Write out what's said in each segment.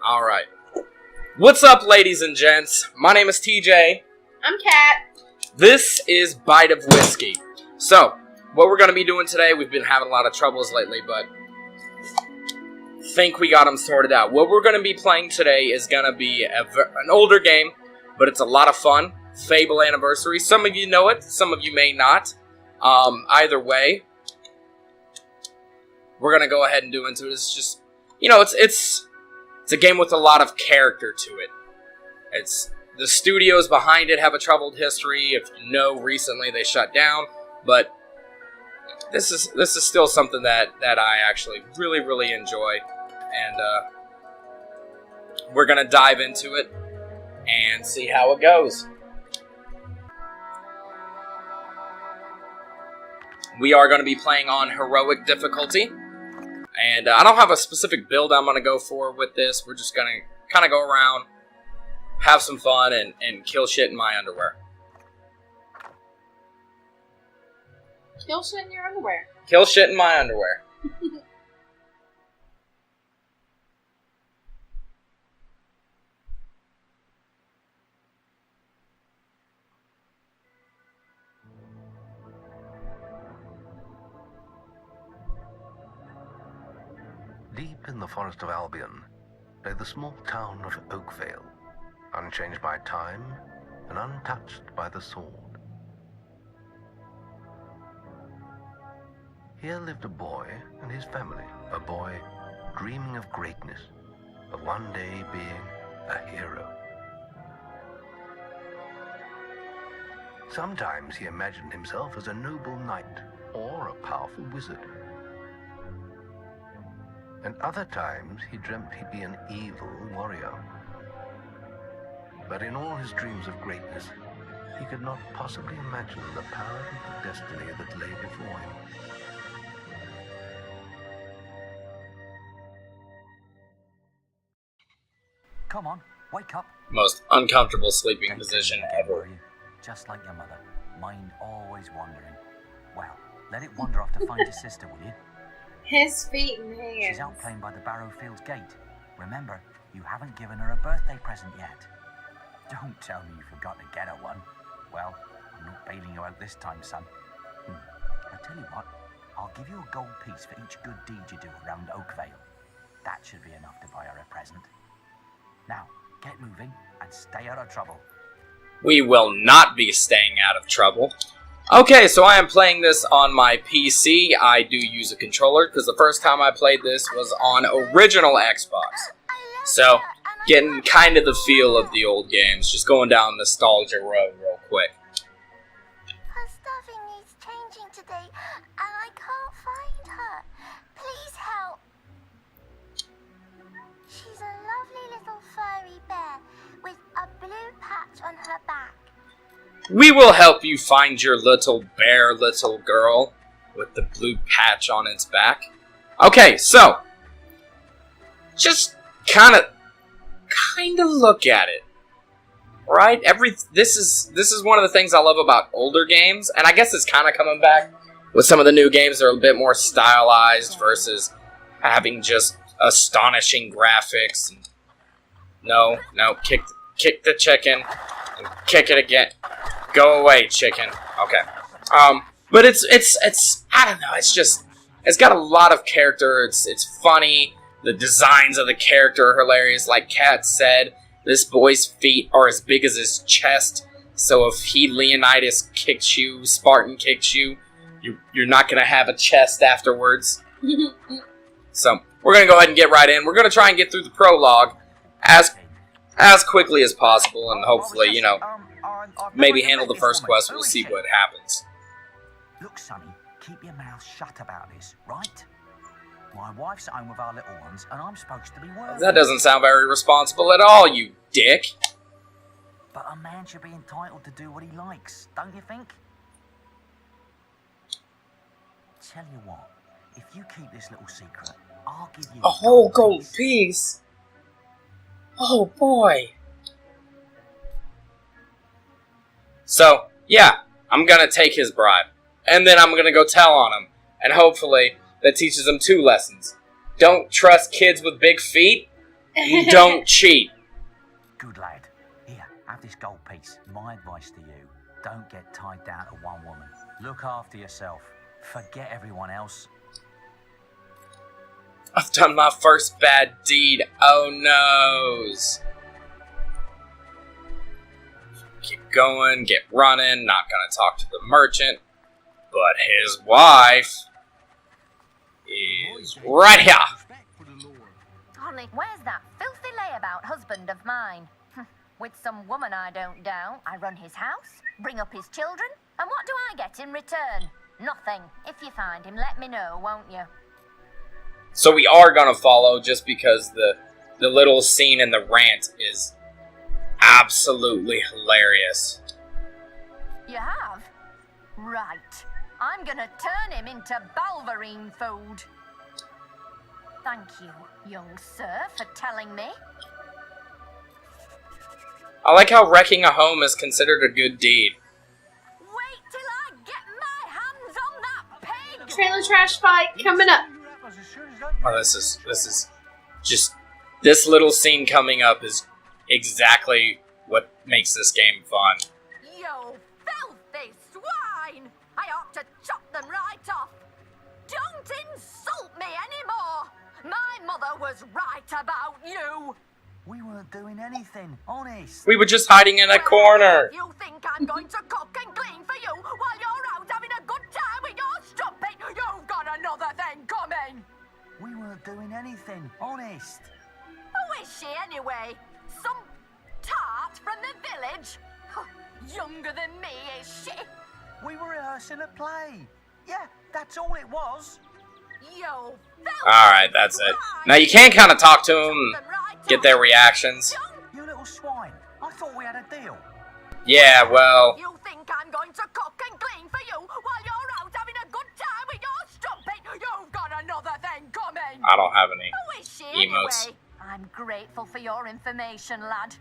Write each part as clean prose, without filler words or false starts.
Alright. What's up, ladies and gents? My name is TJ. I'm Kat. This is ByteofWhiskey. So, what we're going to be doing today, we've been having a lot of troubles lately, but think we got them sorted out. What we're going to be playing today is going to be an older game, but it's a lot of fun. Fable Anniversary. Some of you know it, some of you may not. Either way, we're going to go ahead and do into it. It's just, you know, it's a game with a lot of character to it. The studios behind it have a troubled history. If you know, recently they shut down, but this is still something that I actually really enjoy, and we're gonna dive into it and see how it goes. We are going to be playing on heroic difficulty. And I don't have a specific build I'm going to go for with this. We're just going to kind of go around, have some fun, and kill shit in my underwear. Kill shit in your underwear. Kill shit in my underwear. Deep in the forest of Albion lay the small town of Oakvale, unchanged by time and untouched by the sword. Here lived a boy and his family, a boy dreaming of greatness, of one day being a hero. Sometimes he imagined himself as a noble knight or a powerful wizard. And other times he dreamt he'd be an evil warrior. But in all his dreams of greatness, he could not possibly imagine the power of the destiny that lay before him. Come on, wake up. Most uncomfortable sleeping position ever. Just like your mother, mind always wandering. Well, let it wander off to find your sister, will you? His feet and hands. She's out playing by the Barrowfields gate. Remember, you haven't given her a birthday present yet. Don't tell me you forgot to get her one. Well, I'm not bailing you out this time, son. I tell you what, I'll give you a gold piece for each good deed you do around Oakvale. That should be enough to buy her a present. Now, get moving and stay out of trouble. We will not be staying out of trouble. Okay, so I am playing this on my PC. I do use a controller, because the first time I played this was on original Xbox. So, getting kind of the feel of the old games. Just going down nostalgia road real quick. Her stuffing needs changing today, and I can't find her. Please help. She's a lovely little furry bear with a blue patch on her back. We will help you find your little bear, little girl, with the blue patch on its back. Okay, so, just kind of look at it, right? This is one of the things I love about older games, and I guess it's kind of coming back with some of the new games that are a bit more stylized versus having just astonishing graphics. No, kick the chicken and kick it again. Go away, chicken. Okay. But it's I don't know, it's got a lot of character, it's funny, the designs of the character are hilarious. Like Kat said, this boy's feet are as big as his chest, so if Leonidas kicks you, Spartan kicks you, you're not gonna have a chest afterwards. So, we're gonna go ahead and get right in. We're gonna try and get through the prologue as quickly as possible, and hopefully, you know, maybe handle the first quest. We'll see what happens. Look, Sonny, keep your mouth shut about this, right? My wife's at home with our little ones, and I'm supposed to be working. That doesn't sound very responsible at all, you dick. But a man should be entitled to do what he likes, don't you think? Tell you what, if you keep this little secret, I'll give you a whole gold piece. Oh boy. So, yeah, I'm gonna take his bribe. And then I'm gonna go tell on him. And hopefully, that teaches him 2 lessons. Don't trust kids with big feet, You don't cheat. Good lad. Here, have this gold piece. My advice to you, don't get tied down to one woman. Look after yourself. Forget everyone else. I've done my first bad deed. Oh noes. Keep going, get running, not gonna talk to the merchant. But his wife is right here. Honey, where's that filthy layabout husband of mine? With some woman I don't doubt. I run his house, bring up his children, and what do I get in return? Nothing. If you find him, let me know, won't you? So we are gonna follow just because the little scene in the rant is absolutely hilarious. You have? Right. I'm gonna turn him into Balverine food. Thank you, young sir, for telling me. I like how wrecking a home is considered a good deed. Wait till I get my hands on that pig! Trailer trash fight coming up. Oh, this is just, this little scene coming up is exactly what makes this game fun. You filthy swine! I ought to chop them right off. Don't insult me anymore. My mother was right about you. We weren't doing anything, honest. We were just hiding in a corner. You think I'm going to cook and clean for you while you're out having a good time with your strumpet? You've got another thing coming. We weren't doing anything, honest. Who is she anyway? Some tart from the village? Younger than me, is she? We were rehearsing a play. Yeah, that's all it was. You Alright, that's it. Now you can kind of talk to them, get their reactions. You little swine. I thought we had a deal. Yeah, well, You think I'm going to cook and clean for you while you're out having a good time with your strumpet? You've got another thing coming. I don't have any. Who is she Emotes. anyway? I'm grateful for your information, lad.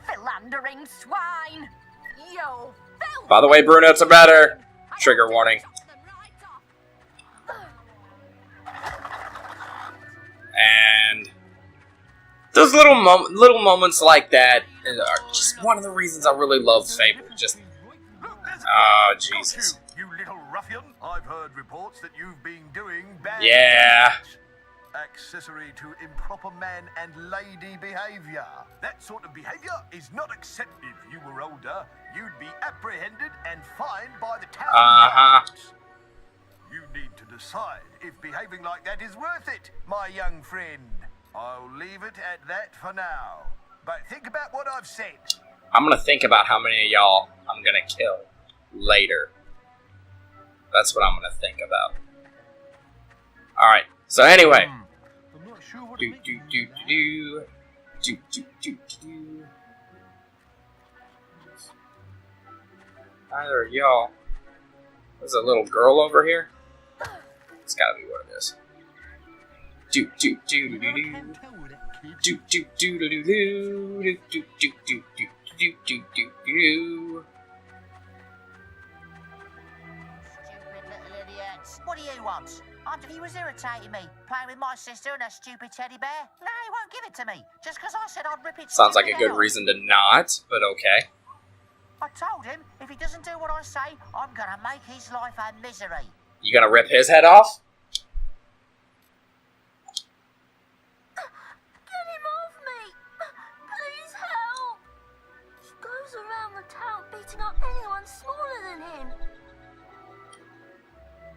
Philandering swine. You filthy. By the way, brunettes are better. Trigger warning. And those little moments like that are just one of the reasons I really love Fable. Just, oh Jesus. You little ruffian. I've heard reports that you've been doing bad Yeah. things. Accessory to improper man and lady behaviour. That sort of behaviour is not accepted. If you were older, you'd be apprehended and fined by the town guards. You need to decide if behaving like that is worth it, my young friend. I'll leave it at that for now. But think about what I've said. I'm gonna think about how many of y'all I'm gonna kill later. That's what I'm gonna think about. Alright, so anyway. I'm not sure what Do do do do do do do do. Either of y'all. There's a little girl over here. It's gotta be what it is. Do do do do do do. Do do do do do do do do do do do do do. Stupid little idiots. What do you want? He was irritating me, playing with my sister and her stupid teddy bear. No, he won't give it to me, just because I said I'd rip it. Sounds like a good reason to not, but okay. I told him, if he doesn't do what I say, I'm gonna make his life a misery. You gonna rip his head off? Get him off me! Please help! He goes around the town beating up anyone smaller than him.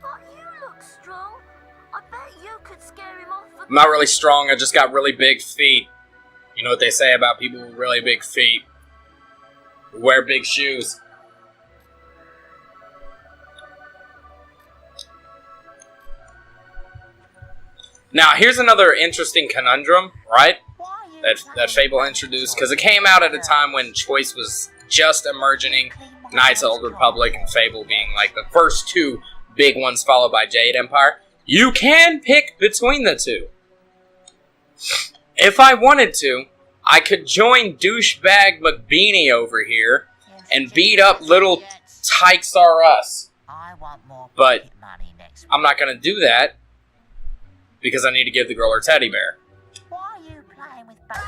But you look strong. I bet you could scare him off for... I'm not really strong, I just got really big feet. You know what they say about people with really big feet? Who wear big shoes. Now, here's another interesting conundrum, right? That Fable introduced, because it came out at a time when choice was just emerging. Knights of the Old Republic and Fable being like the first two big ones, followed by Jade Empire. You can pick between the two. If I wanted to, I could join douchebag McBeanie over here and beat up little Tykes R Us. I want more But pocket money next I'm not gonna do that because I need to give the girl her teddy bear. Why are you playing with baby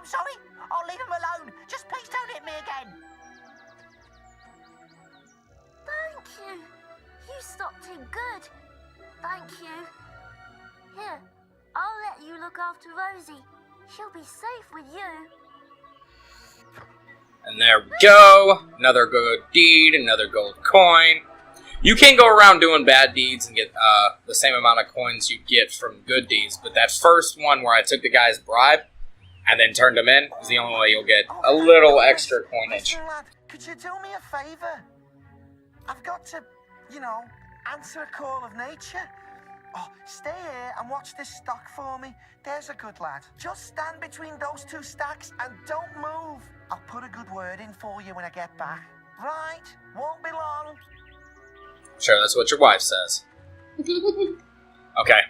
I'm sorry. I'll leave him alone. Just please don't hit me again. Thank you. You stopped him good. Thank you. Here, I'll let you look after Rosie. She'll be safe with you. And there we go. Another good deed, another gold coin. You can go around doing bad deeds and get the same amount of coins you get from good deeds, but that first one where I took the guy's bribe and then turned him in is the only way you'll get a little extra coinage. Listen, lad, could you do me a favour? I've got to, answer a call of nature. Oh, stay here and watch this stock for me. There's a good lad. Just stand between those two stacks and don't move. I'll put a good word in for you when I get back. Right, won't be long. Sure, that's what your wife says. Okay.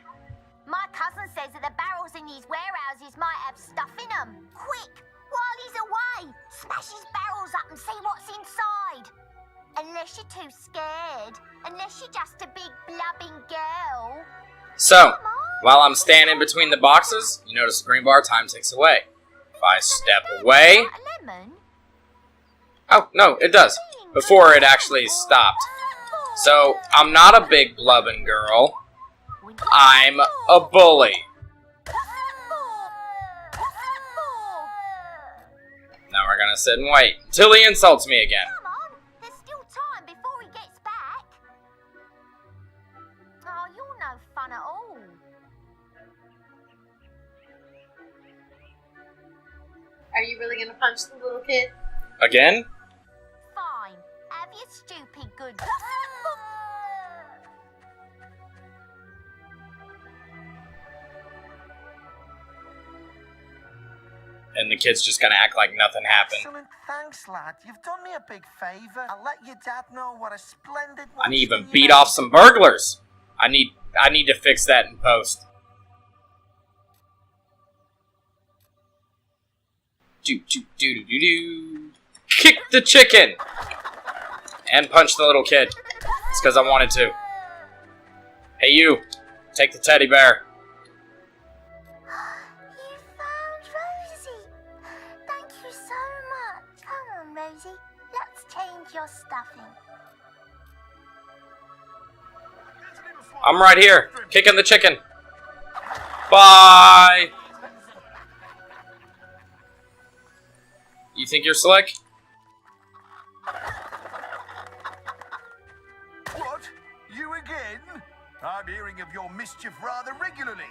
My cousin says that the barrels in these warehouses might have stuff in them. Quick, while he's away, smash his barrels up and see what's inside. Unless you're too scared. Unless you're just a big blubbing girl. So, while I'm standing between the boxes, you notice the green bar time ticks away. If I step away... Lemon? Oh, no, it does. Before it actually stopped. So, I'm not a big blubbing girl. I'm a bully. Now we're gonna sit and wait until he insults me again. Come on, there's still time before he gets back. Oh, you're no fun at all. Are you really gonna punch the little kid? Again? Fine, have your stupid good. And the kid's just gonna act like nothing happened. Excellent, thanks, lad. You've done me a big favour. I'll let your dad know what a splendid... I need to even monster beat you off some burglars. I need to fix that in post. Do do do do do do. Kick the chicken and punch the little kid. It's because I wanted to. Hey you, take the teddy bear. You found Rosie. Thank you so much. Come on, Rosie. Let's change your stuffing. I'm right here, kicking the chicken. Bye. You think you're slick? What? You again? I'm hearing of your mischief rather regularly.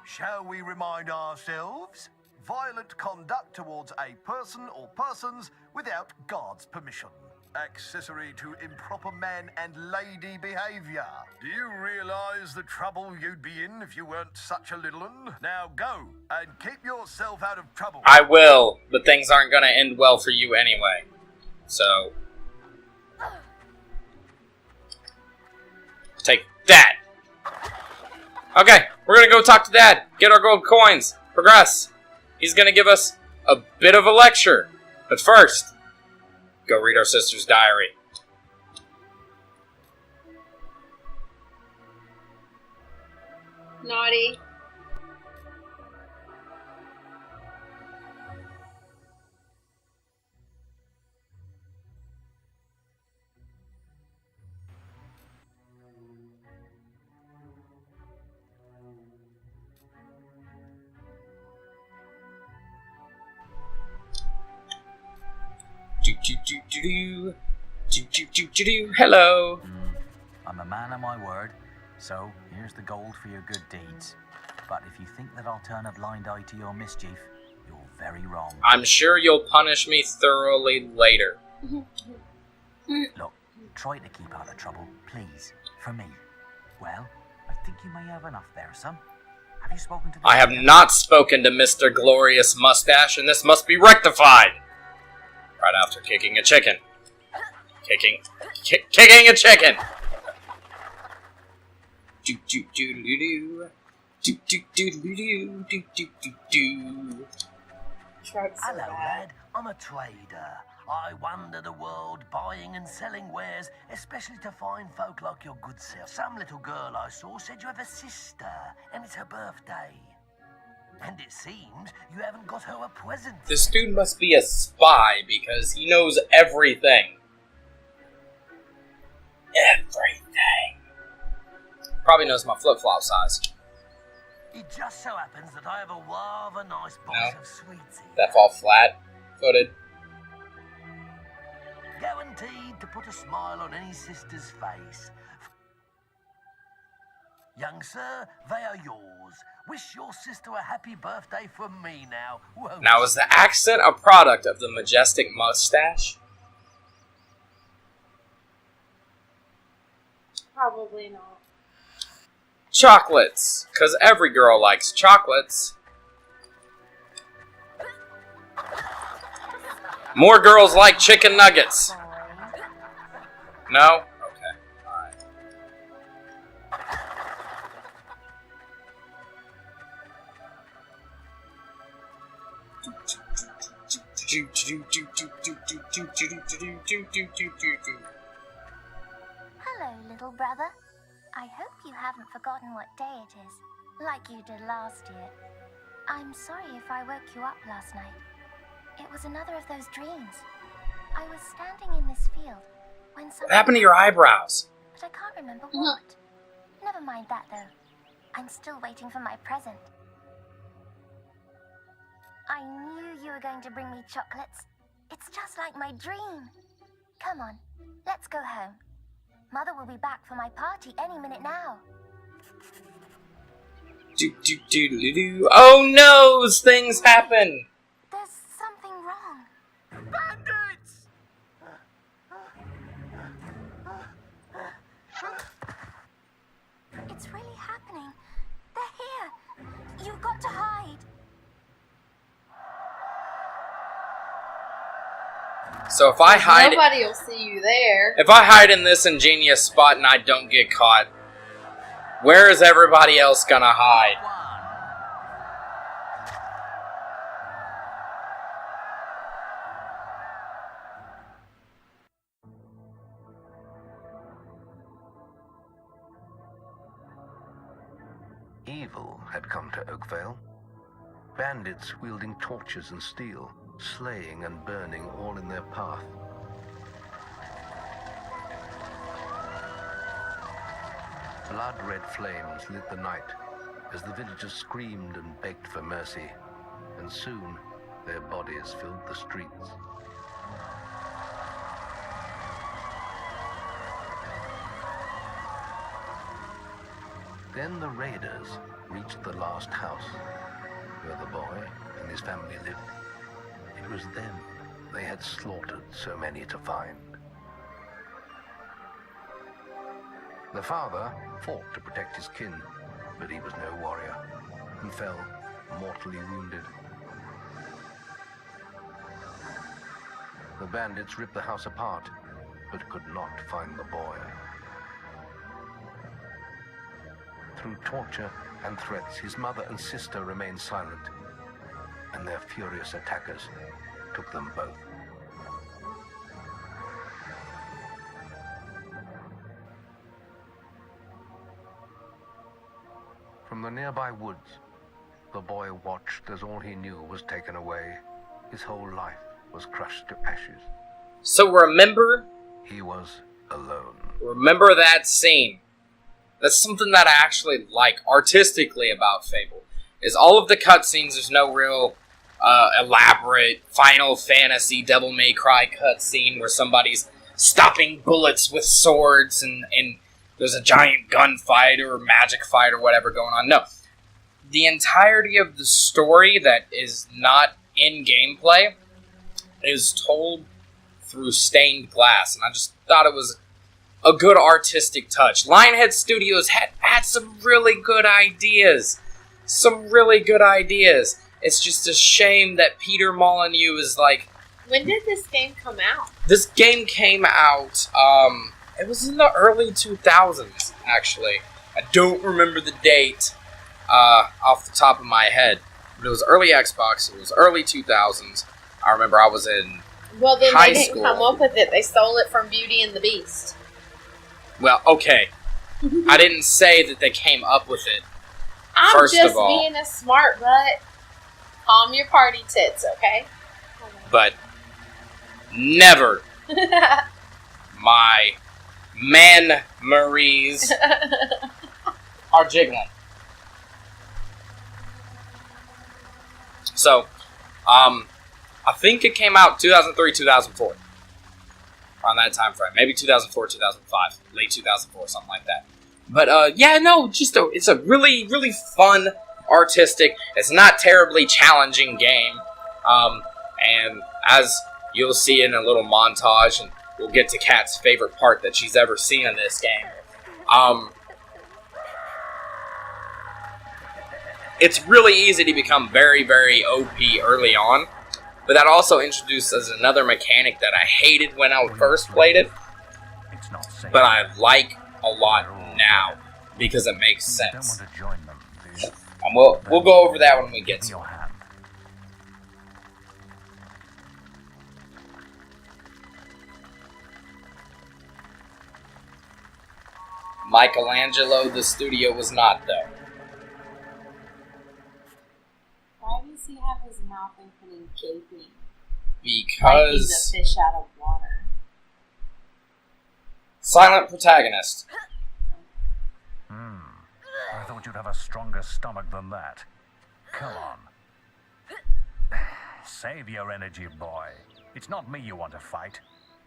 Shall we remind ourselves? Violent conduct towards a person or persons without God's permission. Accessory to improper man and lady behaviour. Do you realise the trouble you'd be in if you weren't such a little un? Now go and keep yourself out of trouble. I will, but things aren't gonna end well for you anyway. So... take that! Okay, we're gonna go talk to Dad. Get our gold coins. Progress. He's gonna give us a bit of a lecture. But first, go read our sister's diary. Naughty. Hello. I'm a man of my word, so here's the gold for your good deeds. But if you think that I'll turn a blind eye to your mischief, you're very wrong. I'm sure you'll punish me thoroughly later. Look, try to keep out of trouble, please, for me. Well, I think you may have enough there, son. Have you spoken to the... I have not spoken to Mr. Glorious Mustache, and this must be rectified. Right after kicking a chicken. Kicking a chicken! Do do do do do. Do do do do do do do do do. Hello, lad. I'm a trader. I wander the world buying and selling wares, especially to fine folk like your good self. Some little girl I saw said you have a sister, and it's her birthday. And it seems you haven't got her a present. This dude must be a spy because he knows everything. Everything. Probably knows my flip-flop size. It just so happens that I have a rather nice box of sweets here. That fall flat-footed. Guaranteed to put a smile on any sister's face. Young sir, they are yours. Wish your sister a happy birthday from me now, won't Now, you? is the accent a product of the majestic mustache? Probably not. Chocolates, because every girl likes chocolates. More girls like chicken nuggets. No? Okay. Alright. Hello, little brother. I hope you haven't forgotten what day it is, like you did last year. I'm sorry if I woke you up last night. It was another of those dreams. I was standing in this field when something... What happened to your eyebrows? But I can't remember what. Never mind that, though. I'm still waiting for my present. I knew you were going to bring me chocolates. It's just like my dream. Come on, let's go home. Mother will be back for my party any minute now. Oh no! Things happen! There's something wrong. Bandits! It's really happening. They're here. You've got to hide. So if I hide... Nobody will see you there. If I hide in this ingenious spot and I don't get caught, where is everybody else gonna hide? Evil had come to Oakvale. Bandits wielding torches and steel, slaying and burning all in their path. Blood-red flames lit the night as the villagers screamed and begged for mercy, and soon their bodies filled the streets. Then the raiders reached the last house, where the boy and his family lived. It was them they had slaughtered so many to find. The father fought to protect his kin, but he was no warrior, and fell mortally wounded. The bandits ripped the house apart, but could not find the boy. Through torture and threats, his mother and sister remained silent, and their furious attackers took them both. From the nearby woods, the boy watched as all he knew was taken away. His whole life was crushed to ashes. So remember? He was alone. Remember that scene. That's something that I actually like artistically about Fable. Is all of the cutscenes, there's no real elaborate Final Fantasy Devil May Cry cutscene where somebody's stopping bullets with swords and there's a giant gunfight or magic fight or whatever going on. No. The entirety of the story that is not in gameplay is told through stained glass, and I just thought it was a good artistic touch. Lionhead Studios had some really good ideas. Some really good ideas. It's just a shame that Peter Molyneux is like... When did this game come out? This game came out, it was in the early 2000s, actually. I don't remember the date off the top of my head. But it was early Xbox, it was early 2000s. I remember I was in Well, then high they didn't school. come up with it. They stole it from Beauty and the Beast. Well, okay. I didn't say that they came up with it. I'm First just of all, being a smart butt. Calm your party tits, okay? But never my man Marie's are jiggling. So, I think it came out 2003, 2004. Around that time frame. Maybe 2004, 2005. Late 2004, something like that. But, yeah, no, it's a really, really fun, artistic, it's not terribly challenging game. And as you'll see in a little montage, and we'll get to Kat's favorite part that she's ever seen in this game. It's really easy to become very, very OP early on, but that also introduces another mechanic that I hated when I first played it, but I like a lot now, because it makes sense. And we'll go over that when we get to it. Michelangelo, the studio was not, though. Why does he have his mouth open and gaping? Because... like he's a fish out of water. Silent protagonist. I thought you'd have a stronger stomach than that. Come on. Save your energy, boy. It's not me you want to fight.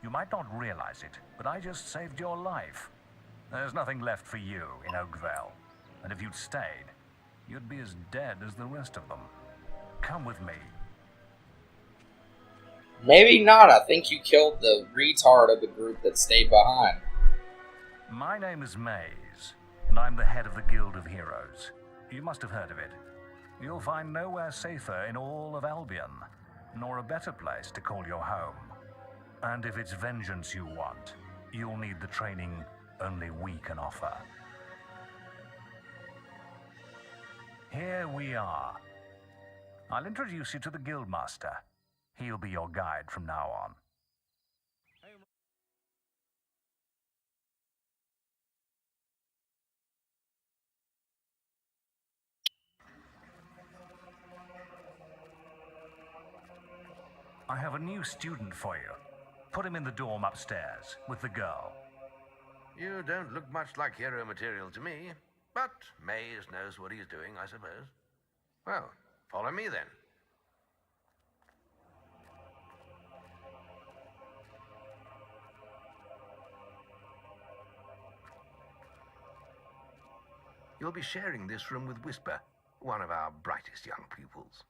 You might not realize it, but I just saved your life. There's nothing left for you in Oakvale. And if you'd stayed, you'd be as dead as the rest of them. Come with me. Maybe not. I think you killed the retard of the group that stayed behind. My name is Maze, and I'm the head of the Guild of Heroes. You must have heard of it. You'll find nowhere safer in all of Albion, nor a better place to call your home. And if it's vengeance you want, you'll need the training only we can offer. Here we are. I'll introduce you to the Guildmaster. He'll be your guide from now on. I have a new student for you. Put him in the dorm upstairs with the girl. You don't look much like hero material to me, but Maze knows what he's doing, I suppose. Well, follow me then. You'll be sharing this room with Whisper, one of our brightest young pupils.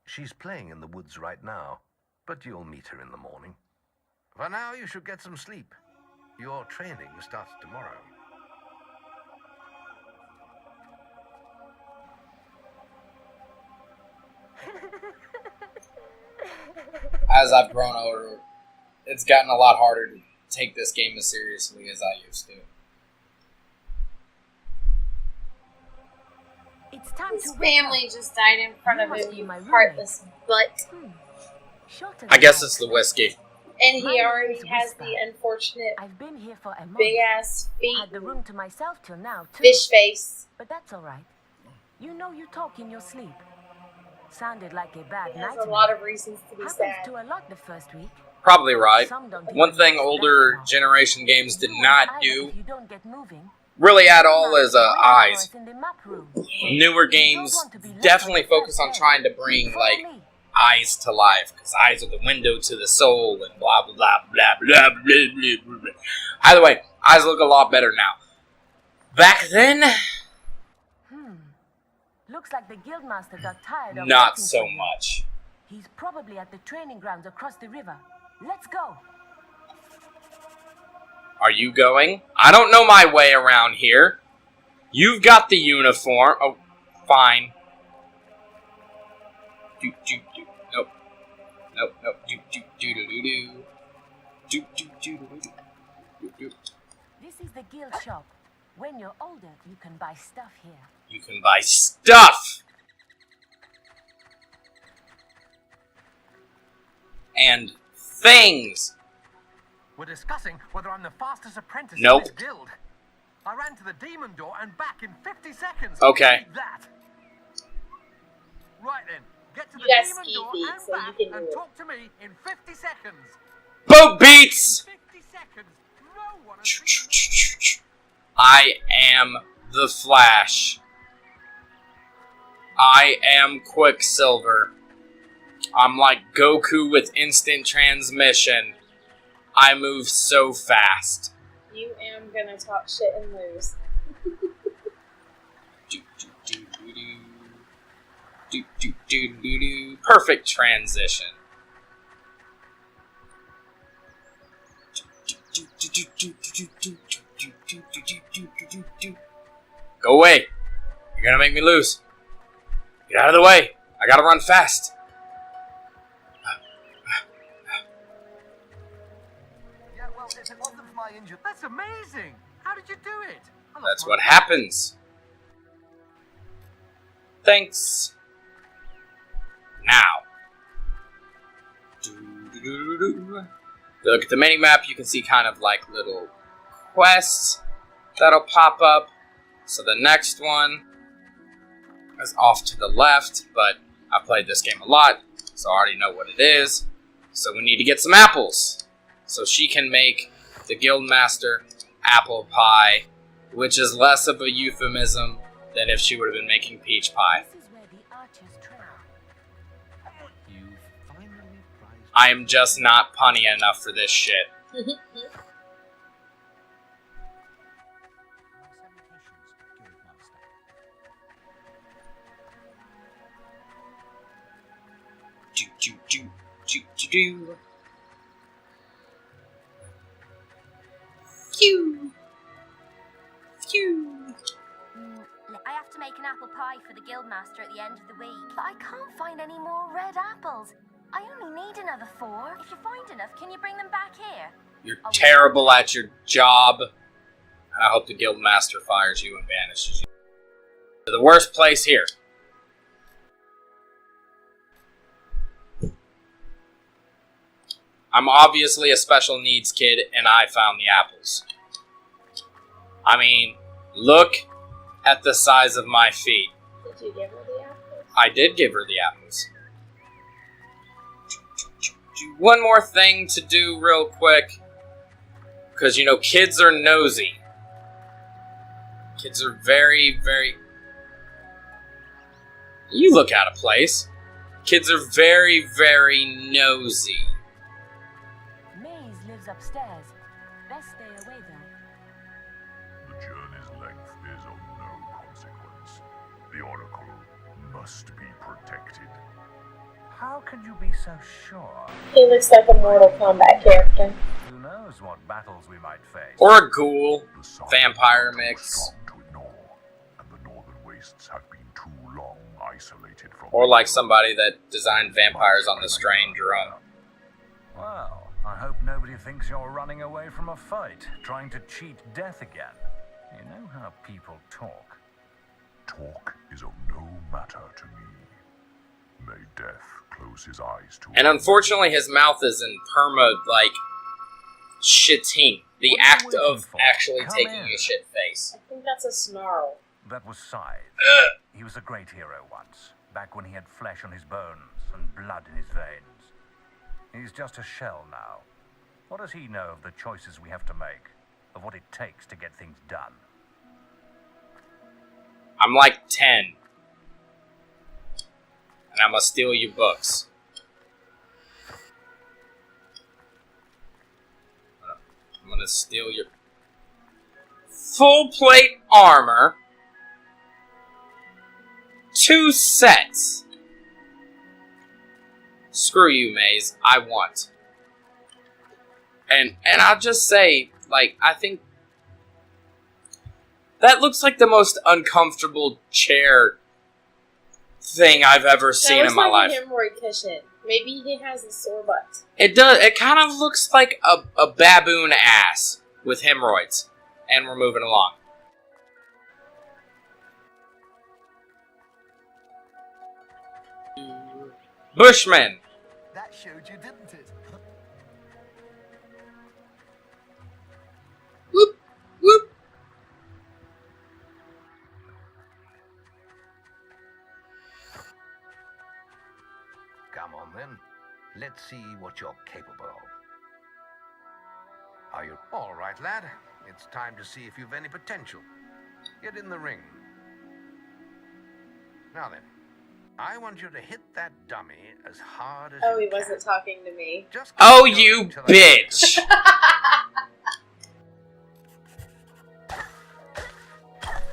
She's playing in the woods right now, but you'll meet her in the morning. For now, you should get some sleep. Your training starts tomorrow. As I've grown older, it's gotten a lot harder to take this game as seriously as I used to. It's time His to wake family just died in front of must him, be my you roommate. heartless butt. Shorter I guess than it's the whiskey. And My he name already is has Whisper. the unfortunate I've been here for a month. big ass feet, Had the room to myself till now, too. fish face. But that's all right. You know you talk in your sleep. Sounded like a bad He has nightmare. a lot of reasons to be Happens sad. to a lot the first week. Probably right. Some don't One even thing notice older that now. generation games did You not won't either do if you don't get moving. really at all Now, is wait for eyes. us in the map room. Newer games definitely focus on trying to bring Follow like me. eyes to life, because eyes are the window to the soul, and blah blah blah blah blah blah blah blah blah. Either way, eyes look a lot better now. Back then, Looks like the guildmaster got tired of not waiting so for you. much. He's probably at the training grounds across the river. Let's go. Are you going? I don't know my way around here. You've got the uniform. Oh, fine. Do do do. Nope. Nope. Nope. Do do do do do do. Do do do do do. Do do. This is the guild shop. When you're older, you can buy stuff here. You can buy stuff. And things. We're discussing whether I'm the fastest apprentice Nope. in this guild. I ran to the demon door and back in 50 seconds. Okay. Like that. Right then, get to the got demon speed door feet, and so you back can do and it. talk to me in 50 seconds. Boat beats! 50 seconds. No one has been... I am the Flash. I am Quicksilver. I'm like Goku with instant transmission. I move so fast. You am gonna talk shit and lose. Perfect transition. Go away. You're gonna make me lose. Get out of the way. I gotta run fast. Yeah, well, if it wasn't for my injury... That's amazing. How did you do it? I lost That's my- what happens. Thanks. Now. If you look at the mini map, you can see kind of like little quests that'll pop up. So the next one is off to the left, but I played this game a lot, so I already know what it is. So we need to get some apples, so she can make the Guildmaster apple pie, which is less of a euphemism than if she would have been making peach pie. This is where the archers trail. You've finally prized... I am just not punny enough for this shit. Do, do, do, do, do, do. Phew. Phew. I have to make an apple pie for the Guildmaster at the end of the week. But I can't find any more red apples. I only need another 4. If you find enough, can you bring them back here? You're terrible at your job. And I hope the Guildmaster fires you and banishes you to the worst place here. I'm obviously a special needs kid, and I found the apples. I mean, look at the size of my feet. Did you give her the apples? I did give her the apples. One more thing to do real quick. Because, you know, kids are nosy. Kids are very, very... You look out of place. Kids are very, very nosy. Maze lives upstairs. Best stay away though. The journey's length is of no consequence. The Oracle must be protected. How can you be so sure? He looks like a Mortal Kombat character. Who knows what battles we might face? Or a ghoul. The sun Vampire is mix. strong to ignore, and the northern wastes have been too long isolated from... Or like somebody that designed vampires on the strain drone. Well, I hope nobody thinks you're running away from a fight, trying to cheat death again. You know how people talk. Talk is of no matter to me. May death close his eyes to... And unfortunately, his mouth is in perma, like, shitting. The What are you act waiting of for? actually Come taking in. a shit face. I think that's a snarl. That was Scythe. He was a great hero once, back when he had flesh on his bones and blood in his veins. He's just a shell now. What does he know of the choices we have to make, of what it takes to get things done? I'm like 10. And I'm gonna steal your books. I'm gonna steal your... Full plate armor. 2 sets. Screw you, Maze. I want. And I'll just say, like, I think that looks like the most uncomfortable chair thing I've ever seen in my life. That looks like a hemorrhoid cushion. Maybe he has a sore butt. It does. It kind of looks like a baboon ass with hemorrhoids. And we're moving along. Bushman. That showed you, didn't it? Whoop, whoop. Let's see what you're capable of. Are you all right, lad? It's time to see if you've any potential. Get in the ring. Now then, I want you to hit that dummy as hard as Oh, you he can. wasn't talking to me. Just Oh, keep you going till I- bitch!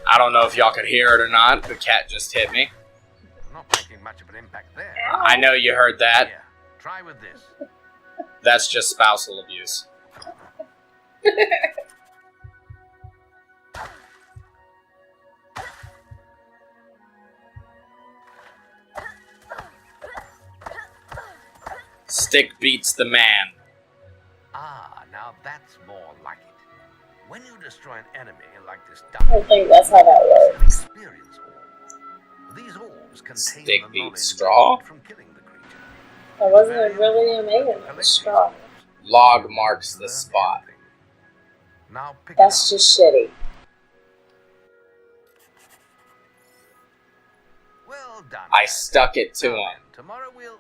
I don't know if y'all could hear it or not. The cat just hit me. Not making much of an impact there. I know you heard that. Here, try with this. That's just spousal abuse. Stick beats the man. Ah, now that's more like it. When you destroy an enemy like this I don't think that's how that works. experience orb. These orbs contain Stick the beats knowledge straw? gained from killing the creature. That wasn't really a man. It was straw. Log marks the spot. Now pick That's it up. just shitty. Well done. I lad. stuck it to Now him. then, tomorrow we'll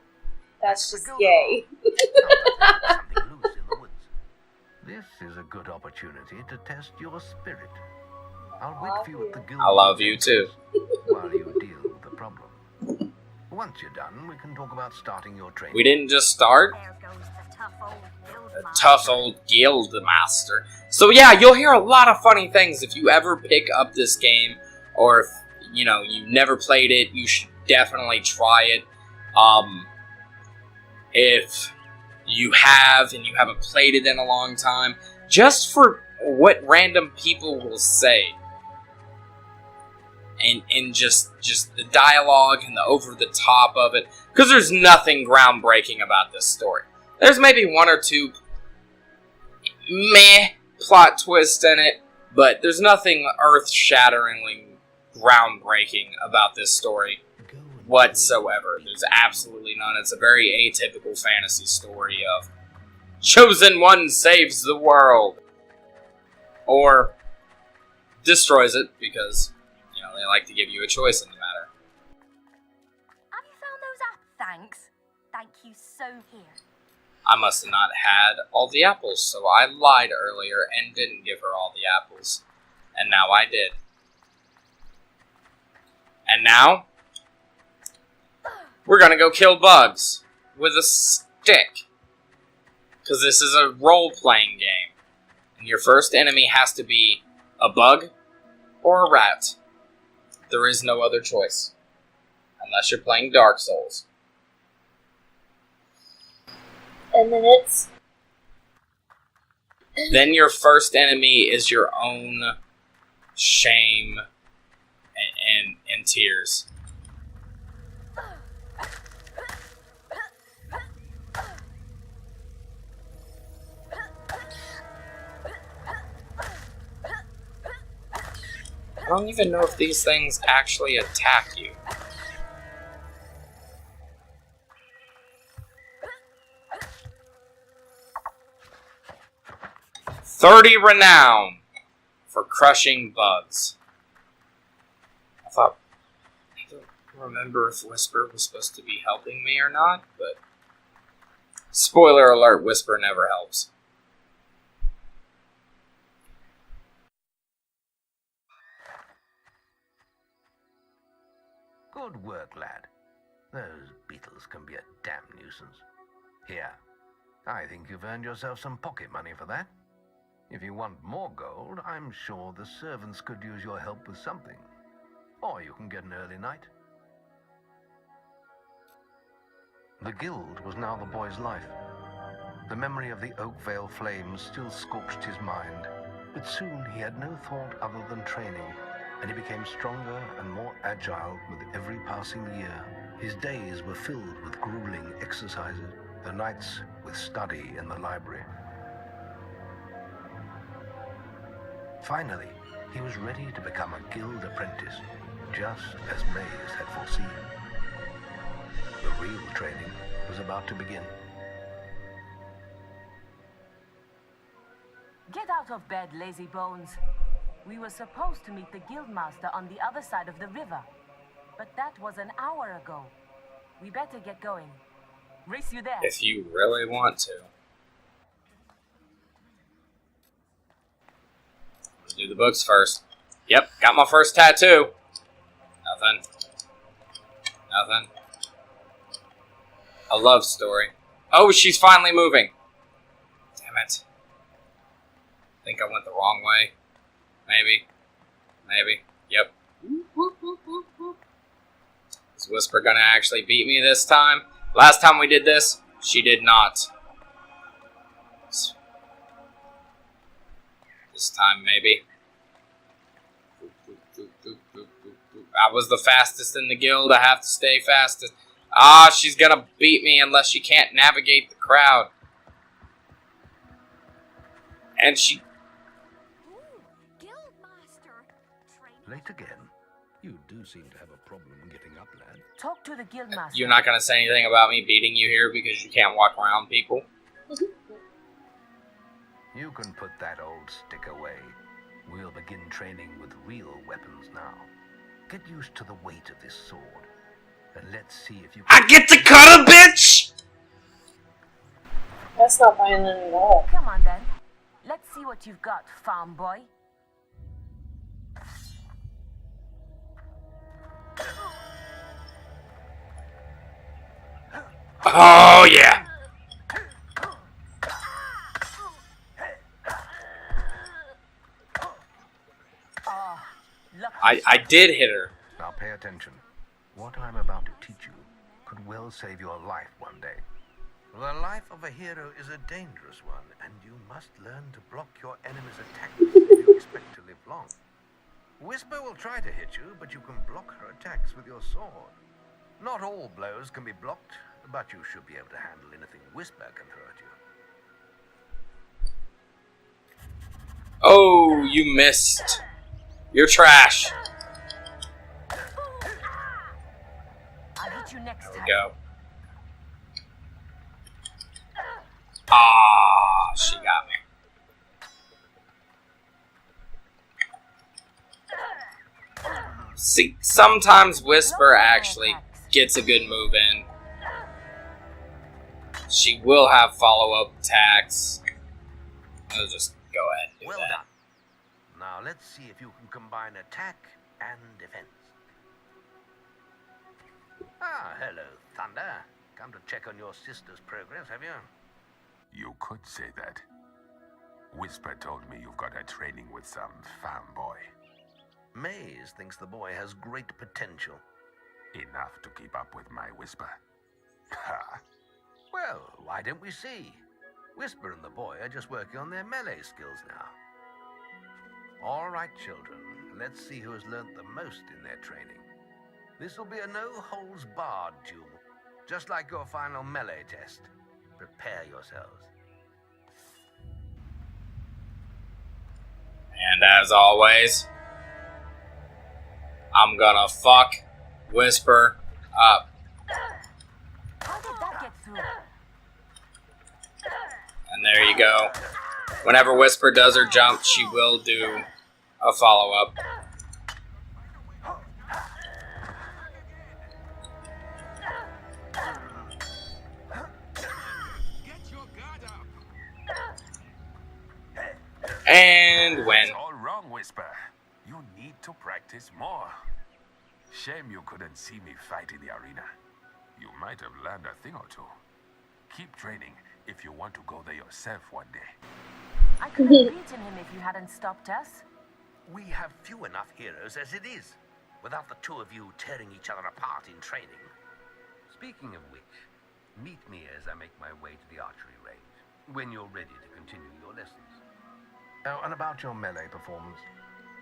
That's the just guild gay. something loose in the woods. This is a good opportunity to test your spirit. I'll wait for you at the guild. I love you too. While you deal with the problem. Once you're done, we can talk about starting your training. We didn't just start. There goes the tough old guild A master. tough old guild master. So yeah, you'll hear a lot of funny things if you ever pick up this game, or if you know you've never played it, you should definitely try it. If you have and you haven't played it in a long time, just for what random people will say, and just the dialogue and the over the top of it, because there's nothing groundbreaking about this story. There's maybe one or two meh plot twists in it, but there's nothing earth-shatteringly groundbreaking about this story whatsoever. There's absolutely none. It's a very atypical fantasy story of chosen one saves the world, or destroys it, because you know they like to give you a choice in the matter. Have you found those apples? Thanks. Thank you so here. I must have not had all the apples, so I lied earlier and didn't give her all the apples. And now I did. And now, we're gonna go kill bugs with a stick. Because this is a role-playing game. And your first enemy has to be a bug or a rat. There is no other choice. Unless you're playing Dark Souls. And then it's Then your first enemy is your own shame and tears. I don't even know if these things actually attack you. 30 renown for crushing bugs. I don't remember if Whisper was supposed to be helping me or not, but spoiler alert, Whisper never helps. Good work, lad. Those beetles can be a damn nuisance. Here, I think you've earned yourself some pocket money for that. If you want more gold, I'm sure the servants could use your help with something. Or you can get an early night. The guild was now the boy's life. The memory of the Oakvale flames still scorched his mind, but soon he had no thought other than training, and he became stronger and more agile with every passing year. His days were filled with grueling exercises, the nights with study in the library. Finally, he was ready to become a guild apprentice, just as Maze had foreseen. The real training was about to begin. Get out of bed, lazy bones. We were supposed to meet the guildmaster on the other side of the river, but that was an hour ago. We better get going. Race you there. If you really want to. Do the books first. Yep, got my first tattoo. Nothing. Nothing. A love story. Oh, she's finally moving. Damn it. I think I went the wrong way. Maybe. Maybe. Yep. Is Whisper gonna actually beat me this time? Last time we did this, she did not. This time, maybe. I was the fastest in the guild. I have to stay fastest. Ah, she's gonna beat me unless she can't navigate the crowd. And she... Late again? You do seem to have a problem getting up, lad. Talk to the guildmaster. You're not gonna say anything about me beating you here because you can't walk around people? You can put that old stick away. We'll begin training with real weapons now. Get used to the weight of this sword. And let's see if you can... I get to cut a bitch! That's not violent at all. Come on then. Let's see what you've got, farm boy. Oh, yeah. I did hit her. Now pay attention. What I'm about to teach you could well save your life one day. The life of a hero is a dangerous one, and you must learn to block your enemy's attacks if you expect to live long. Whisper will try to hit you, but you can block her attacks with your sword. Not all blows can be blocked, but you should be able to handle anything Whisper can throw at you. Oh, you missed. You're trash. I'll hit you next There time. we go. Ah, she got me. See, sometimes Whisper actually gets a good move in. She will have follow-up attacks. I'll just go ahead and do Well that. done. Now let's see if you can combine attack and defense. Ah, hello, Thunder. Come to check on your sister's progress, have you? You could say that. Whisper told me you've got a training with some farm boy. Maze thinks the boy has great potential. Enough to keep up with my Whisper. Ha! Well, why don't we see? Whisper and the boy are just working on their melee skills now. All right, children, let's see who has learnt the most in their training. This will be a no-holds-barred duel, just like your final melee test. Prepare yourselves. And as always, I'm gonna fuck Whisper up. How did that get through? And there you go. Whenever Whisper does her jump, she will do a follow-up. And win. It's all wrong, Whisper. You need to practice more. Shame you couldn't see me fight in the arena. You might have learned a thing or two. Keep training if you want to go there yourself one day. I could have beaten him if you hadn't stopped us. We have few enough heroes as it is, without the two of you tearing each other apart in training. Speaking of which, meet me as I make my way to the archery range, when you're ready to continue your lessons. Oh, and about your melee performance.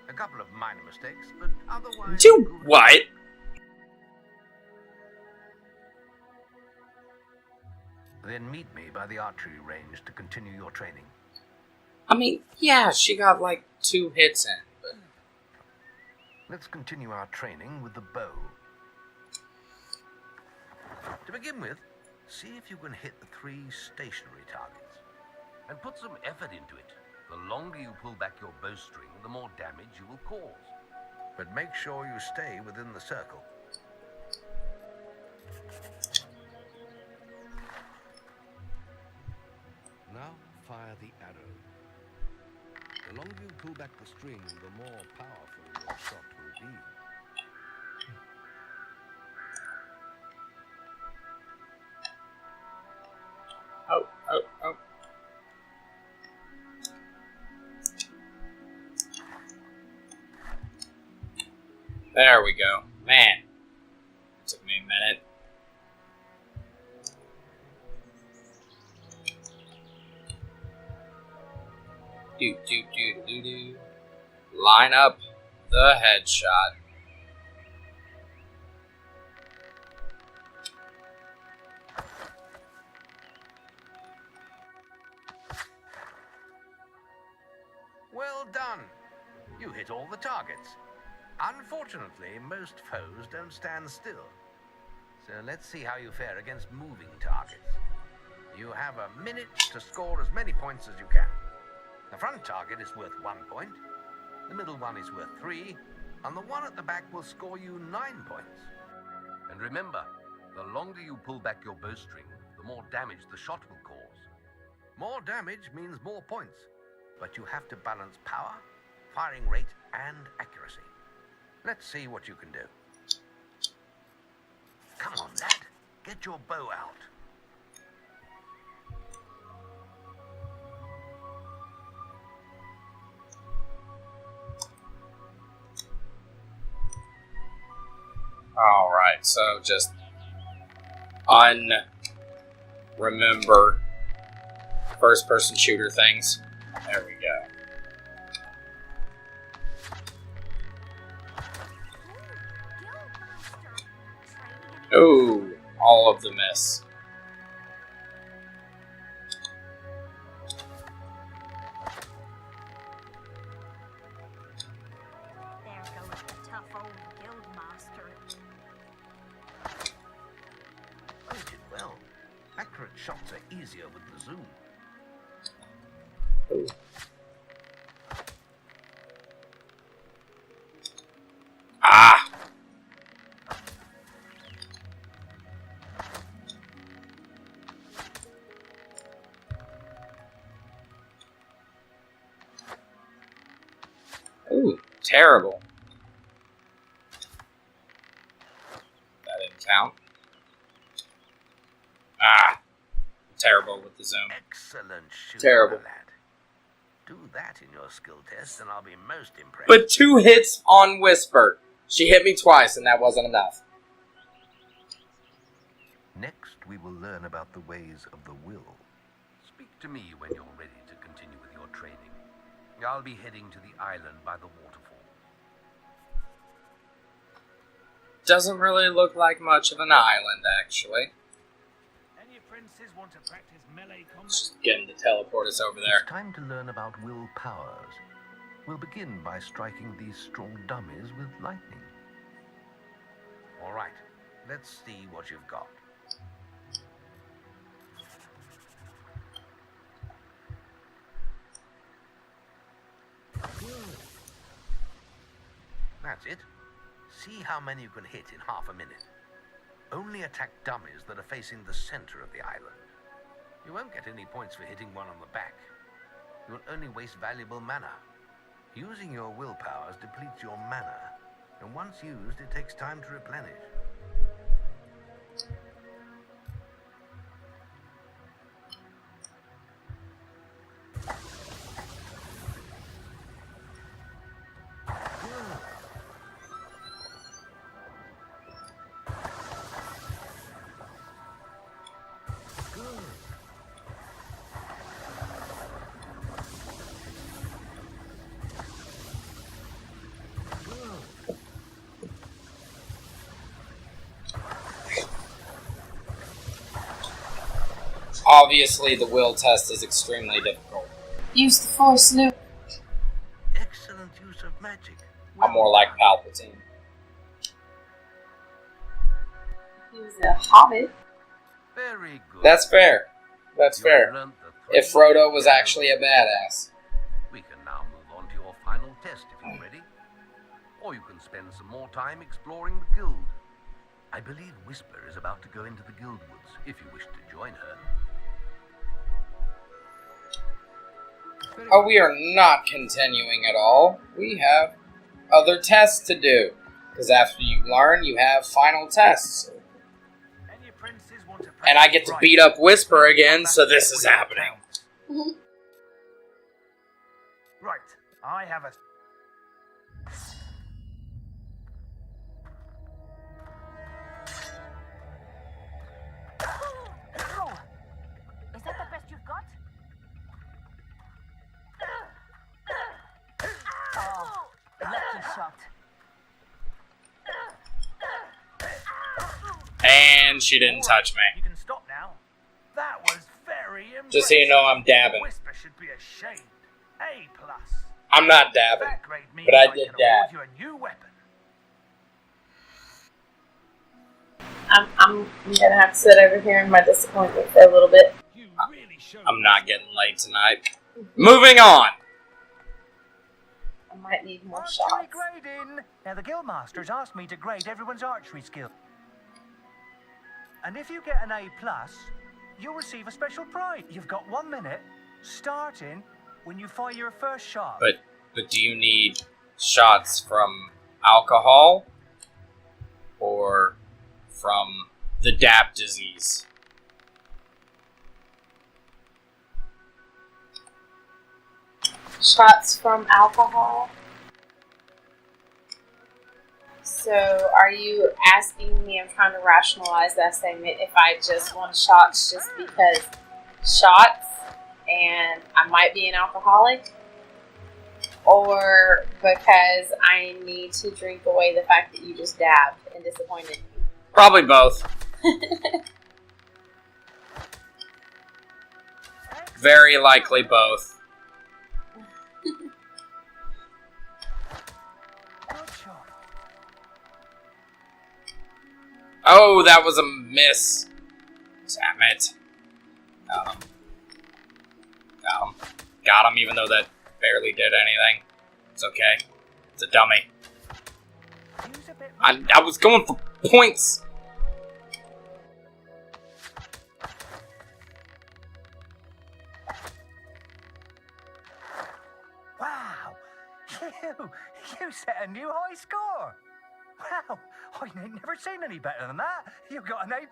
A couple of minor mistakes, but otherwise... Do what? Then meet me by the archery range to continue your training. I mean, yeah, she got like 2 hits in. But... Let's continue our training with the bow. To begin with, see if you can hit the 3 stationary targets. And put some effort into it. The longer you pull back your bowstring, the more damage you will cause. But make sure you stay within the circle. fire the arrow. The longer you pull back the string, the more powerful your shot will be. Oh, oh, oh. There we go. Man, took me a minute. Do. Line up the headshot. Well done. You hit all the targets. Unfortunately, most foes don't stand still. So let's see how you fare against moving targets. You have a minute to score as many points as you can. The front target is worth 1 point, the middle one is worth 3, and the one at the back will score you 9 points. And remember, the longer you pull back your bowstring, the more damage the shot will cause. More damage means more points, but you have to balance power, firing rate, and accuracy. Let's see what you can do. Come on, lad. Get your bow out. Alright, so just remember first-person shooter things. There we go. Ooh, all of the miss. There goes the tough old guild master. You did well. Accurate shots are easier with the zoom. Ooh. Ah! Ooh, terrible. That didn't count. Ah, terrible with the zoom. Excellent shooting, Terrible. my lad. Do that in your skill test and I'll be most impressed. But 2 hits on Whisper. She hit me twice and that wasn't enough. Next, we will learn about the ways of the will. Speak to me when you're ready to continue with your training. I'll be heading to the island by the waterfall. Doesn't really look like much of an island, actually. Any apprentices want to practice melee combat? Just getting to teleport us over there. It's time to learn about will powers. We'll begin by striking these strong dummies with lightning. All right, let's see what you've got. That's it. See how many you can hit in half a minute. Only attack dummies that are facing the center of the island. You won't get any points for hitting one on the back. You'll only waste valuable mana. Using your will powers depletes your mana, and once used, it takes time to replenish. Obviously, the will test is extremely difficult. Use the force, Luke. Excellent use of magic. I'm more like Palpatine. He was a hobbit. Very good. That's fair. That's You fair. learned the If Frodo was actually a badass. We can now move on to your final test if you're ready. Or you can spend some more time exploring the guild. I believe Whisper is about to go into the guild woods, if you wish to join her. Oh, we are not continuing at all. We have other tests to do. Because after you learn, you have final tests. And I get to beat up Whisper again, so this is happening. Right, I have a... Is that the best you've got? Oh, lucky shot. And she didn't touch me. You can stop now. That was very impressive. Just so you know, I'm dabbing. Whisper should be ashamed. A+. I'm not dabbing, That grade means but I can did award dab. you a new weapon. I'm gonna have to sit over here in my disappointment for a little bit. I'm not getting laid tonight. Moving on. I might need more Archery shots. grading. Now the guildmasters asked me to grade everyone's archery skill. And if you get an A+, you'll receive a special prize. You've got 1 minute, starting when you fire your first shot. But do you need shots from alcohol or from the dab disease? Shots from alcohol. So, are you asking me, I'm trying to rationalize that statement, if I just want shots just because shots and I might be an alcoholic? Or because I need to drink away the fact that you just dabbed and disappointed me? Probably both. Very likely both. Oh, that was a miss. Damn it. Got him, even though that barely did anything. It's okay. It's a dummy. I was going for points. Wow! You set a new high score! Wow! I ain't never seen any better than that! You got an A+!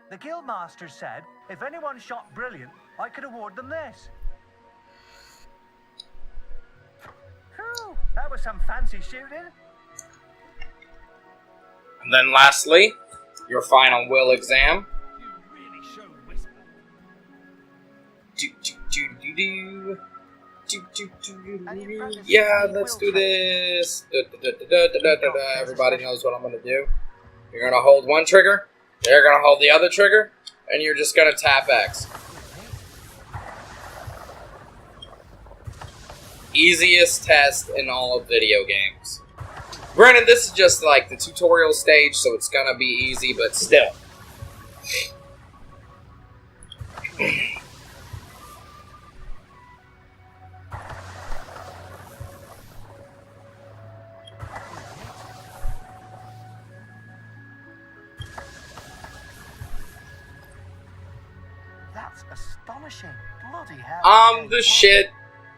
The guildmaster said if anyone shot brilliant, I could award them this. Whew, that was some fancy shooting. And then lastly, your final will exam. Yeah, let's do this. Everybody knows what I'm going to do. You're going to hold one trigger, they're going to hold the other trigger, and you're just going to tap X. Easiest test in all of video games. Granted, this is just like the tutorial stage, so it's going to be easy, but still. That's astonishing. Bloody hell. The shit.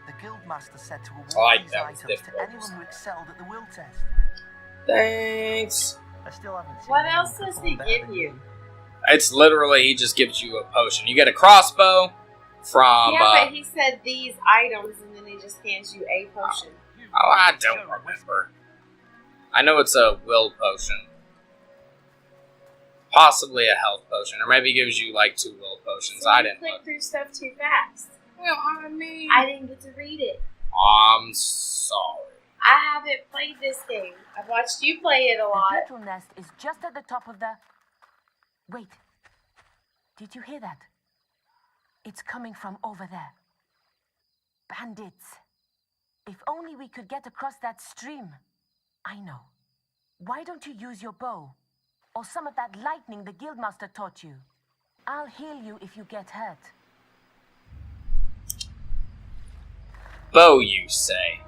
The guildmaster said to award like these that was items to difficult. anyone who excelled at the will test. Thanks. I still haven't seen What anyone else does perform he better give than you? It's literally, he just gives you a potion. You get a crossbow from... Yeah, but he said these items, and then he just hands you a potion. Oh, I don't remember. I know it's a will potion. Possibly a health potion. Or maybe gives you like 2 will potions. So I you didn't click look. through stuff too fast. Well, I mean... I didn't get to read it. I'm sorry. I haven't played this game. I've watched you play it a The lot. beetle nest is just at the top of the... Wait. Did you hear that? It's coming from over there. Bandits. If only we could get across that stream. I know. Why don't you use your bow? Or some of that lightning the guildmaster taught you? I'll heal you if you get hurt. Bow, you say?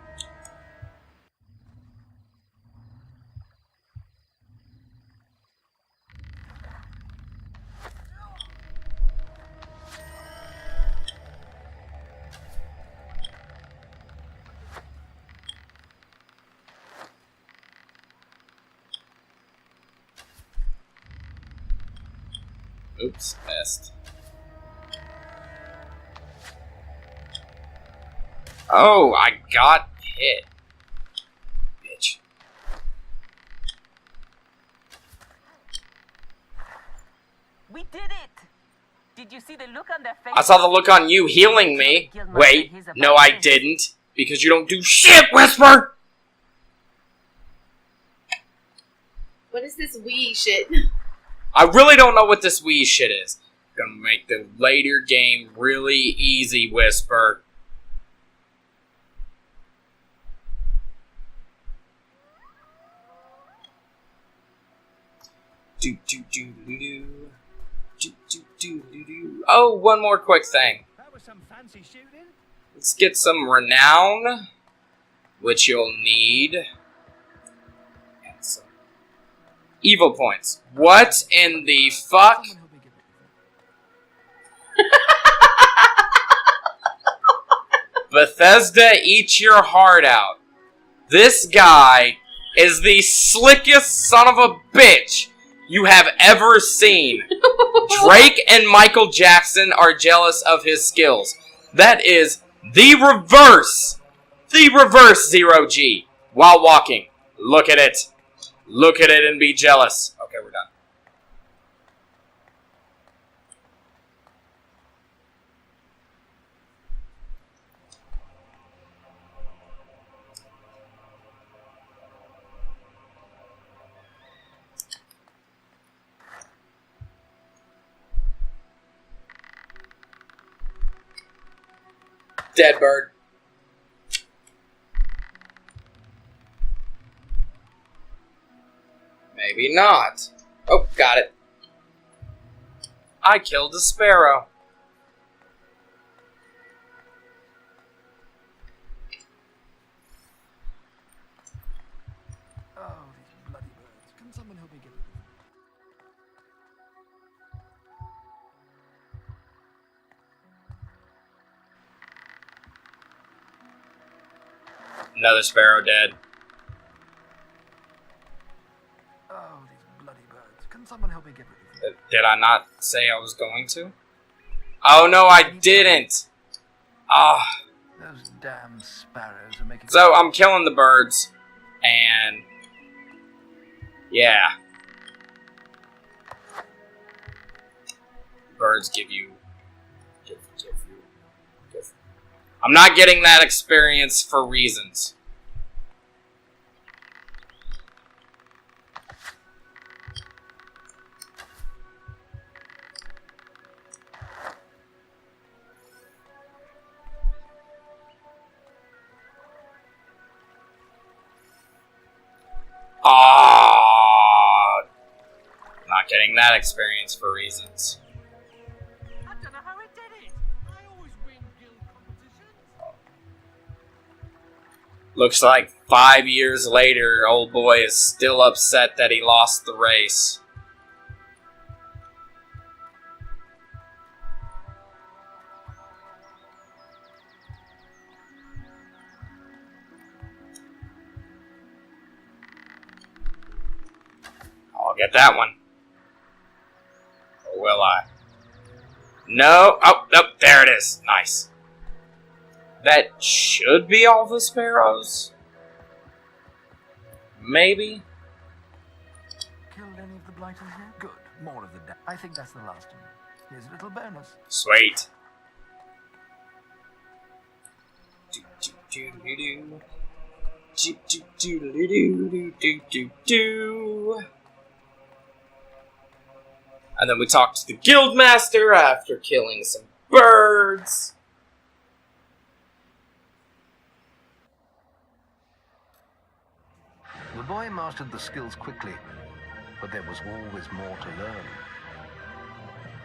Oops, missed. Oh, I got hit. Bitch. We did it! Did you see the look on their face? I saw the look on you healing me. Wait, no I didn't. Because you don't do shit, Whisper! What is this wee shit? I really don't know what this wee shit is. Gonna make the later game really easy, Whisper. Do do do do do. Do do do do do. Oh, one more quick thing. That was some fancy shooting. Let's get some renown, which you'll need. And some evil points. What in the fuck? Bethesda, eat your heart out. This guy is the slickest son of a bitch you have ever seen. Drake and Michael Jackson are jealous of his skills. That is the reverse 0G while walking. Look at it. Look at it and be jealous. Okay, we're done. Dead bird. Maybe not. Oh, got it. I killed a sparrow. Oh, these bloody birds. Can someone help me get rid of them? Another sparrow dead. Oh, these bloody birds. Can someone help me get rid of them? Did I not say I was going to? Oh no, I didn't. Ah. Those damn sparrows are making... So I'm killing the birds, and yeah, birds give you. I'm not getting that experience for reasons. Not getting that experience for reasons. I don't know how it did it. I always win guild competitions. Looks like 5 years later, old boy is still upset that he lost the race. I'll get that one. Or will I? No. Oh, nope. There it is. Nice. That should be all the sparrows. Maybe. Killed any of the blighters yet? Good. More of the... I think that's the last one. Here's a little bonus. Sweet. Do do do do do. Do do do do do do do do. And then we talked to the guildmaster after killing some birds. The boy mastered the skills quickly, but there was always more to learn.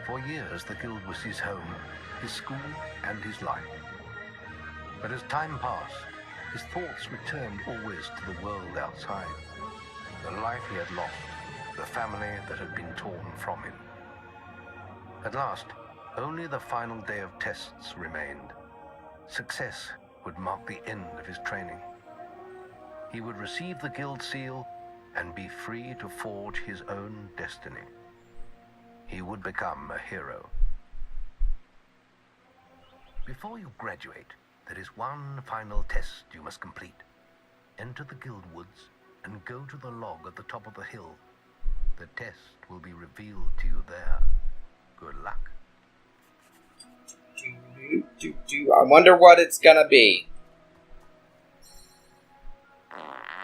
For years, the guild was his home, his school, and his life. But as time passed, his thoughts returned always to the world outside. The life he had lost, the family that had been torn from him. At last, only the final day of tests remained. Success would mark the end of his training. He would receive the guild seal and be free to forge his own destiny. he would become a hero. Before you graduate, there is one final test you must complete. Enter the guild woods and go to the log at the top of the hill. The test will be revealed to you there. Good luck. I wonder what it's gonna be.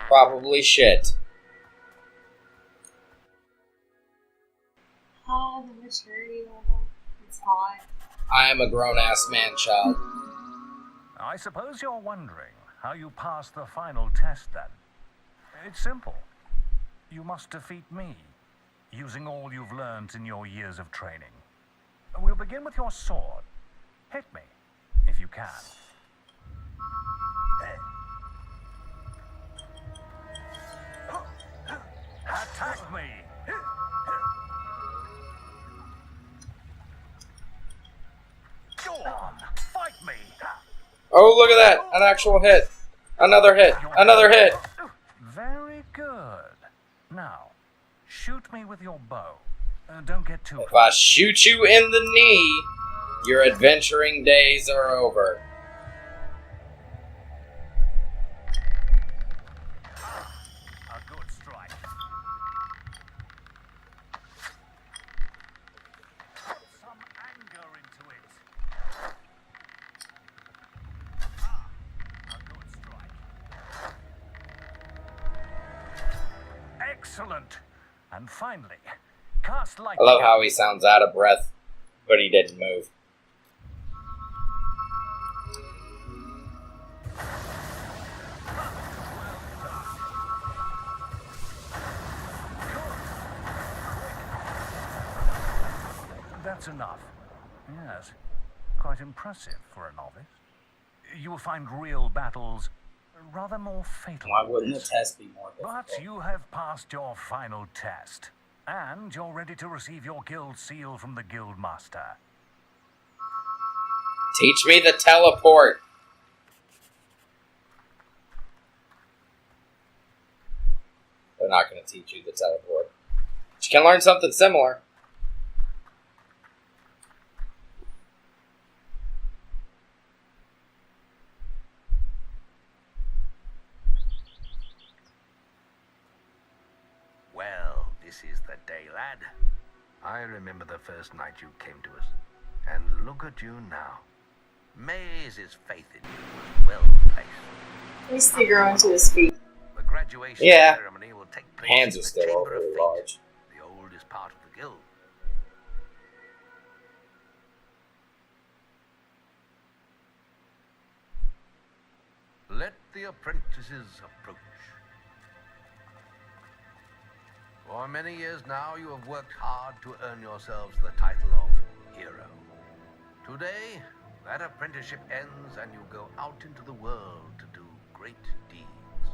Probably shit. Oh, the maturity level. It's hot. I am a grown-ass man-child. I suppose you're wondering how you pass the final test then. It's simple. You must defeat me, using all you've learned in your years of training. We'll begin with your sword. Hit me, if you can. Attack me! Go on, fight me! Oh, look at that! An actual hit. Another hit. Another hit. Very good. Now, shoot me with your bow. Don't get too If close. I shoot you in the knee, your adventuring days are over. A good strike. Put some anger into it. A good strike. Excellent. And finally, cast I lightning. love how he sounds out of breath, but he didn't move. That's enough. Yes, quite impressive for a novice. You will find real battles rather more fatal. Why than wouldn't the this. test be more But difficult? you have passed your final test, and you're ready to receive your guild seal from the guild master. Teach me the teleport. They're not going to teach you the teleport. But you can learn something similar. Well, this is the day, lad. I remember the first night you came to us. And look at you now. Maze's faith in you was well placed. He's still growing to his feet. The graduation Yeah. ceremony will take place Hands in are the still Chamber overly of Fate, large. the oldest part of the guild. Let the apprentices approach. For many years now, you have worked hard to earn yourselves the title of hero. Today, that apprenticeship ends and you go out into the world to do great deeds.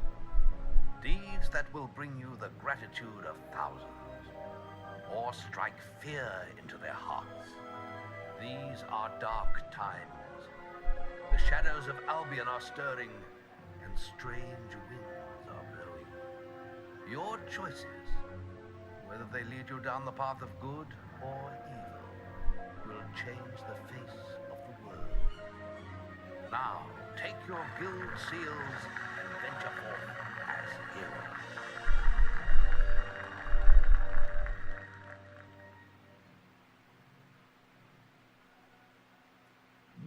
Deeds that will bring you the gratitude of thousands, or strike fear into their hearts. These are dark times. The shadows of Albion are stirring, and strange winds are blowing. Your choices, whether they lead you down the path of good or evil, will change the face of the world. Now, take your guild seals and venture forth as heroes.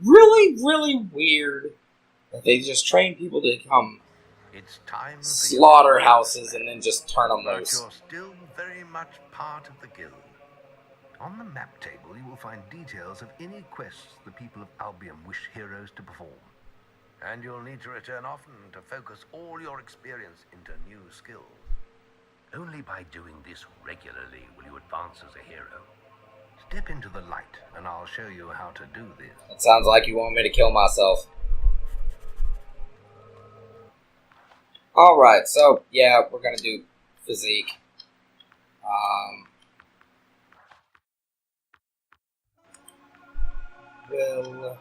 Really weird that they just train people to become It's time for slaughterhouses and then just turn them but loose. you're still very much part of the guild. On the map table, you will find details of any quests the people of Albion wish heroes to perform. And you'll need to return often to focus all your experience into new skills. Only by doing this regularly will you advance as a hero. Step into the light, and I'll show you how to do this. It sounds like you want me to kill myself. Alright, so, yeah, we're gonna do physique. Will...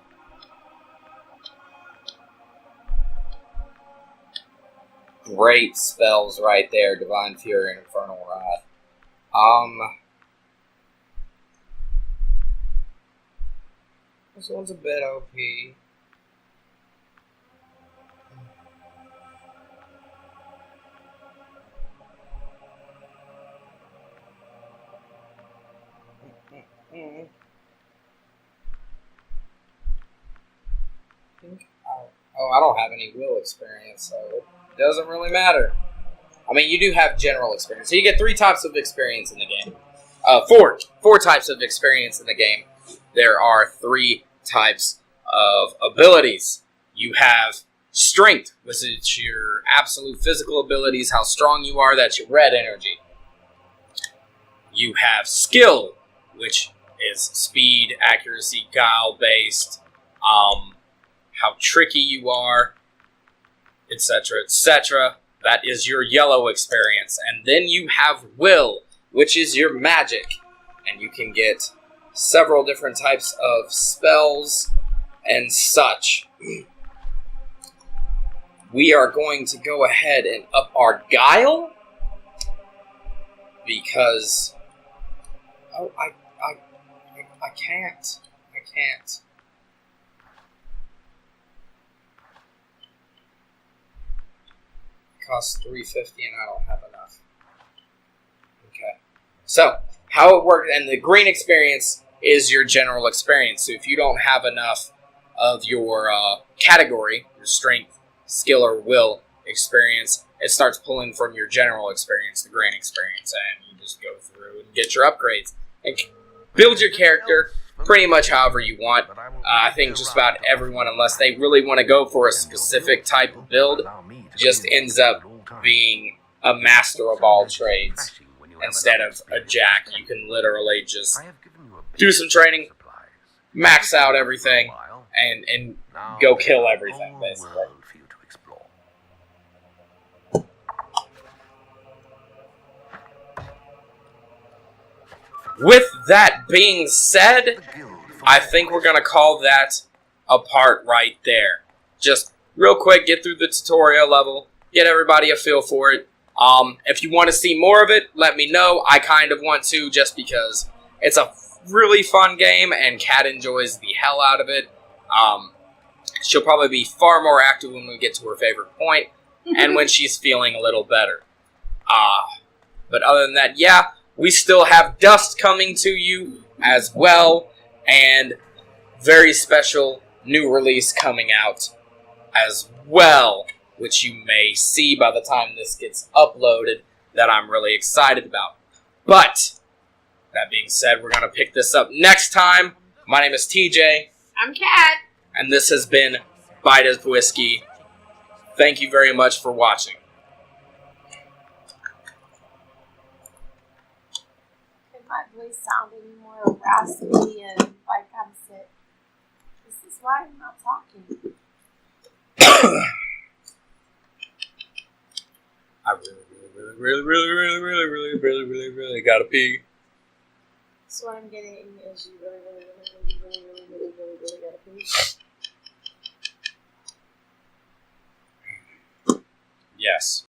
Great spells right there, Divine Fury and Infernal Wrath. This one's a bit OP. Oh, I don't have any will experience, so it doesn't really matter. I mean, you do have general experience. So you get 3 types of experience in the game. Four types of experience in the game. There are 3 types of abilities. You have strength, which is your absolute physical abilities, how strong you are, that's your red energy. You have skill, which is speed, accuracy, guile based, how tricky you are, etc., etc. That is your yellow experience. And then you have will, which is your magic. And you can get several different types of spells and such. We are going to go ahead and up our guile. Because... Oh, I can't. I can't. It costs $3.50 and I don't have enough. Okay. So, how it works, and the green experience is your general experience. So if you don't have enough of your category, your strength, skill, or will experience, it starts pulling from your general experience, the green experience, and you just go through and get your upgrades. And build your character pretty much however you want. I think just about everyone, unless they really want to go for a specific type of build, just ends up being a master of all trades. Instead of a jack, you can literally just do some training, max out everything, and go kill everything, basically. With that being said, I think we're going to call that a part right there. Just real quick, get through the tutorial level, get everybody a feel for it. If you want to see more of it, let me know. I kind of want to, just because it's a really fun game and Kat enjoys the hell out of it. She'll probably be far more active when we get to her favorite point and when she's feeling a little better. But other than that, yeah, we still have Dust coming to you as well, and very special new release coming out as well, which you may see by the time this gets uploaded, that I'm really excited about. But, that being said, we're going to pick this up next time. My name is TJ. I'm Kat. And this has been ByteofWhiskey. Thank you very much for watching. Could my voice sound any more raspy and like I'm sick? This is why I'm not talking. I really gotta pee. So what I'm getting is you really gotta pee. Yes.